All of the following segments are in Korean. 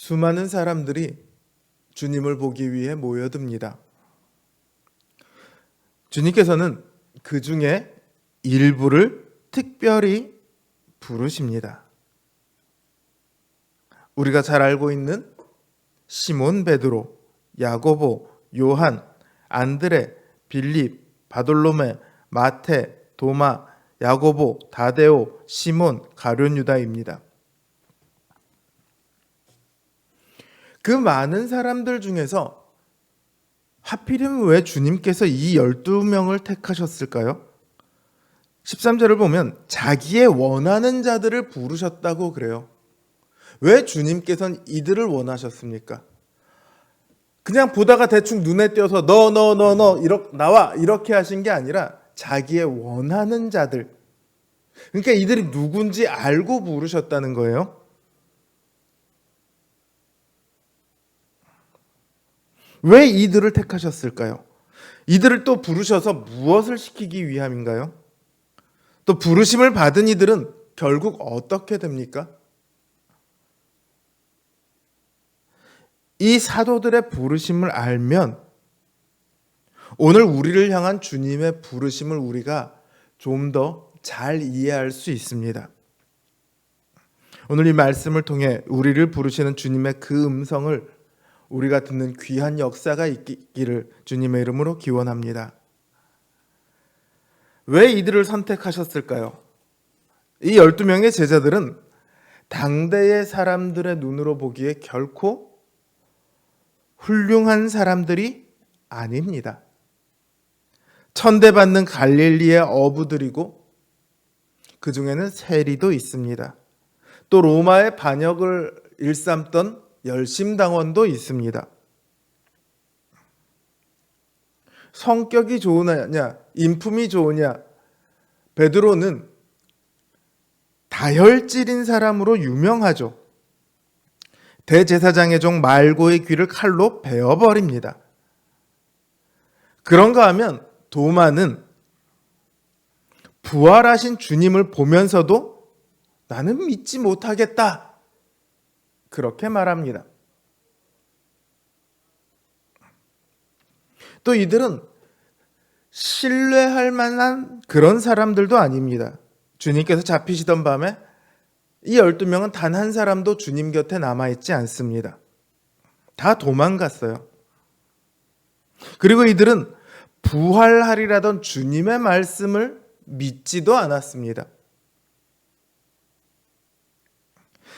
수많은 사람들이 주님을 보기 위해 모여듭니다. 주님께서는 그 중에 일부를 특별히 부르십니다. 우리가 잘 알고 있는 시몬 베드로, 야고보, 요한, 안드레, 빌립, 바돌로메, 마테, 도마, 야고보, 다데오, 시몬, 가룟 유다입니다. 그 많은 사람들 중에서 하필이면 왜 주님께서 이 12명을 택하셨을까요? 13절을 보면 자기의 원하는 자들을 부르셨다고 그래요. 왜 주님께서는 이들을 원하셨습니까? 그냥 보다가 대충 눈에 띄어서 너 이렇게 나와 이렇게 하신 게 아니라 자기의 원하는 자들, 그러니까 이들이 누군지 알고 부르셨다는 거예요. 왜 이들을 택하셨을까요? 이들을 또 부르셔서 무엇을 시키기 위함인가요? 또 부르심을 받은 이들은 결국 어떻게 됩니까? 이 사도들의 부르심을 알면 오늘 우리를 향한 주님의 부르심을 우리가 좀 더 잘 이해할 수 있습니다. 오늘 이 말씀을 통해 우리를 부르시는 주님의 그 음성을 우리가 듣는 귀한 역사가 있기를 주님의 이름으로 기원합니다. 왜 이들을 선택하셨을까요? 이 12명의 제자들은 당대의 사람들의 눈으로 보기에 결코 훌륭한 사람들이 아닙니다. 천대받는 갈릴리의 어부들이고 그 중에는 세리도 있습니다. 또 로마의 반역을 일삼던 열심당원도 있습니다. 성격이 좋으냐, 인품이 좋으냐, 베드로는 다혈질인 사람으로 유명하죠. 대제사장의 종 말고의 귀를 칼로 베어버립니다. 그런가 하면 도마는 부활하신 주님을 보면서도 나는 믿지 못하겠다, 그렇게 말합니다. 또 이들은 신뢰할 만한 그런 사람들도 아닙니다. 주님께서 잡히시던 밤에 이 12명은 단 한 사람도 주님 곁에 남아있지 않습니다. 다 도망갔어요. 그리고 이들은 부활하리라던 주님의 말씀을 믿지도 않았습니다.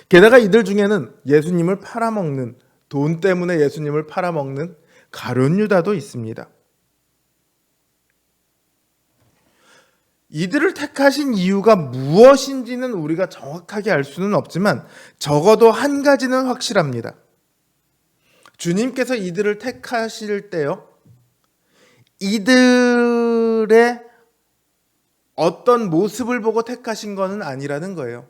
게다가 이들 중에는 예수님을 팔아먹는, 돈 때문에 예수님을 팔아먹는 가룟 유다도 있습니다. 이들을 택하신 이유가 무엇인지는 우리가 정확하게 알 수는 없지만 적어도 한 가지는 확실합니다. 주님께서 이들을 택하실 때요, 이들의 어떤 모습을 보고 택하신 것은 아니라는 거예요.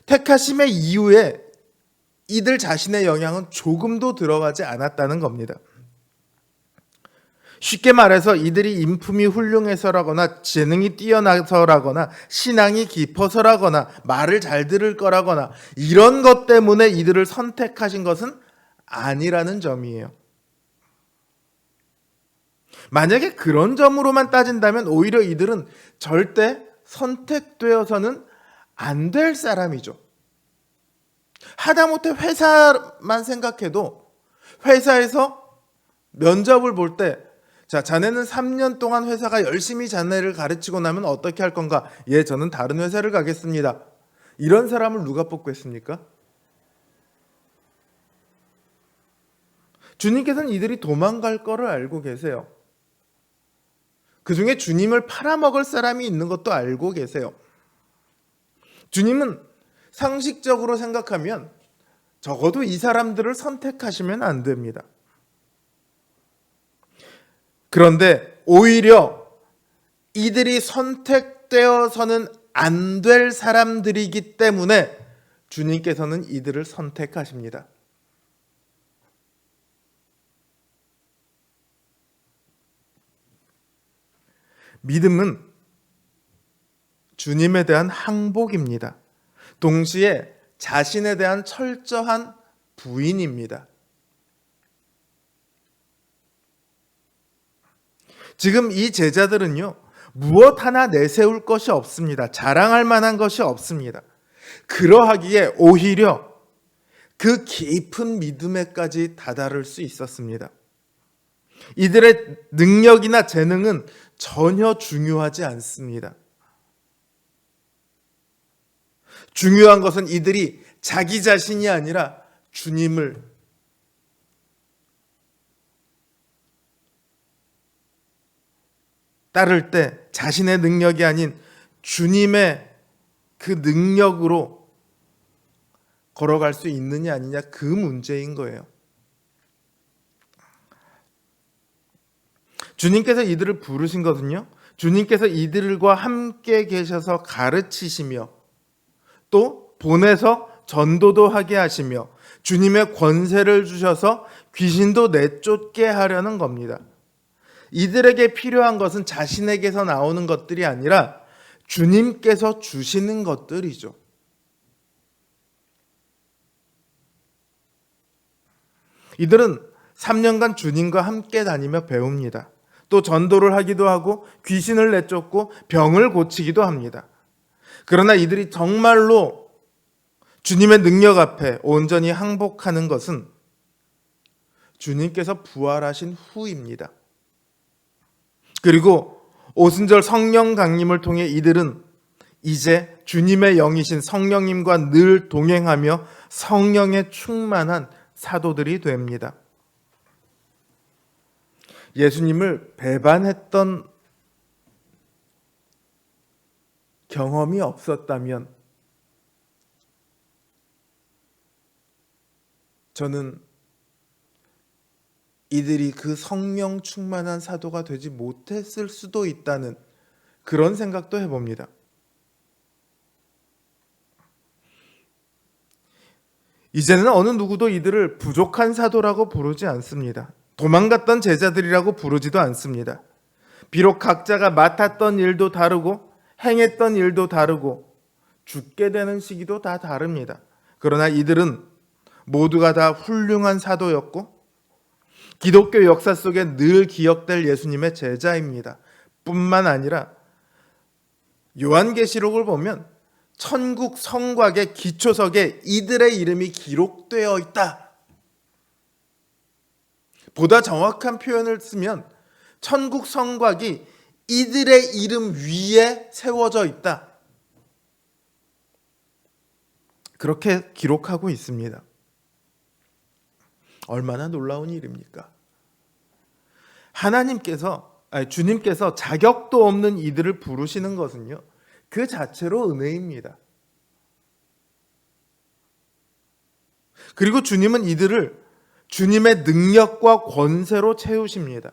택하심의 이유에 이들 자신의 영향은 조금도 들어가지 않았다는 겁니다. 쉽게 말해서 이들이 인품이 훌륭해서라거나 재능이 뛰어나서라거나 신앙이 깊어서라거나 말을 잘 들을 거라거나 이런 것 때문에 이들을 선택하신 것은 아니라는 점이에요. 만약에 그런 점으로만 따진다면 오히려 이들은 절대 선택되어서는 안 될 사람이죠. 하다못해 회사만 생각해도 회사에서 면접을 볼 때, 자, 자네는 3년 동안 회사가 열심히 자네를 가르치고 나면 어떻게 할 건가? 예, 저는 다른 회사를 가겠습니다. 이런 사람을 누가 뽑겠습니까? 주님께서는 이들이 도망갈 거를 알고 계세요. 그 중에 주님을 팔아먹을 사람이 있는 것도 알고 계세요. 주님은 상식적으로 생각하면 적어도 이 사람들을 선택하시면 안 됩니다. 그런데 오히려 이들이 선택되어서는 안 될 사람들이기 때문에 주님께서는 이들을 선택하십니다. 믿음은 주님에 대한 항복입니다. 동시에 자신에 대한 철저한 부인입니다. 지금 이 제자들은요, 무엇 하나 내세울 것이 없습니다. 자랑할 만한 것이 없습니다. 그러하기에 오히려 그 깊은 믿음에까지 다다를 수 있었습니다. 이들의 능력이나 재능은 전혀 중요하지 않습니다. 중요한 것은 이들이 자기 자신이 아니라 주님을 따를 때 자신의 능력이 아닌 주님의 그 능력으로 걸어갈 수 있느냐 아니냐, 그 문제인 거예요. 주님께서 이들을 부르신 것은요, 주님께서 이들과 함께 계셔서 가르치시며 또 보내서 전도도 하게 하시며 주님의 권세를 주셔서 귀신도 내쫓게 하려는 겁니다. 이들에게 필요한 것은 자신에게서 나오는 것들이 아니라 주님께서 주시는 것들이죠. 이들은 3년간 주님과 함께 다니며 배웁니다. 또 전도를 하기도 하고 귀신을 내쫓고 병을 고치기도 합니다. 그러나 이들이 정말로 주님의 능력 앞에 온전히 항복하는 것은 주님께서 부활하신 후입니다. 그리고 오순절 성령 강림을 통해 이들은 이제 주님의 영이신 성령님과 늘 동행하며 성령에 충만한 사도들이 됩니다. 예수님을 배반했던 경험이 없었다면 저는 이들이 그 성령 충만한 사도가 되지 못했을 수도 있다는 그런 생각도 해봅니다. 이제는 어느 누구도 이들을 부족한 사도라고 부르지 않습니다. 도망갔던 제자들이라고 부르지도 않습니다. 비록 각자가 맡았던 일도 다르고 행했던 일도 다르고 죽게 되는 시기도 다 다릅니다. 그러나 이들은 모두가 다 훌륭한 사도였고 기독교 역사 속에 늘 기억될 예수님의 제자입니다. 뿐만 아니라 요한계시록을 보면 천국 성곽의 기초석에 이들의 이름이 기록되어 있다. 보다 정확한 표현을 쓰면 천국 성곽이 이들의 이름 위에 세워져 있다. 그렇게 기록하고 있습니다. 얼마나 놀라운 일입니까? 주님께서 자격도 없는 이들을 부르시는 것은요, 그 자체로 은혜입니다. 그리고 주님은 이들을 주님의 능력과 권세로 채우십니다.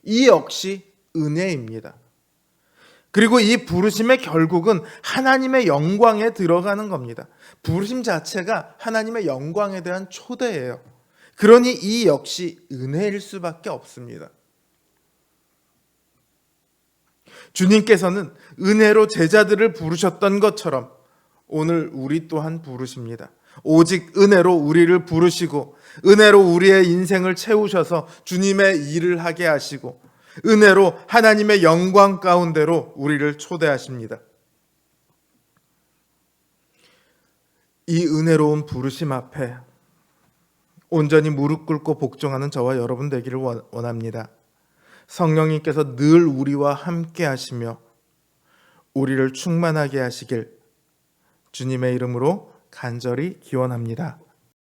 이 역시 은혜입니다. 그리고 이 부르심의 결국은 하나님의 영광에 들어가는 겁니다. 부르심 자체가 하나님의 영광에 대한 초대예요. 그러니 이 역시 은혜일 수밖에 없습니다. 주님께서는 은혜로 제자들을 부르셨던 것처럼 오늘 우리 또한 부르십니다. 오직 은혜로 우리를 부르시고 은혜로 우리의 인생을 채우셔서 주님의 일을 하게 하시고 은혜로 하나님의 영광 가운데로 우리를 초대하십니다. 이 은혜로운 부르심 앞에 온전히 무릎 꿇고 복종하는 저와 여러분 되기를 원합니다. 성령님께서 늘 우리와 함께 하시며 우리를 충만하게 하시길 주님의 이름으로 간절히 기원합니다.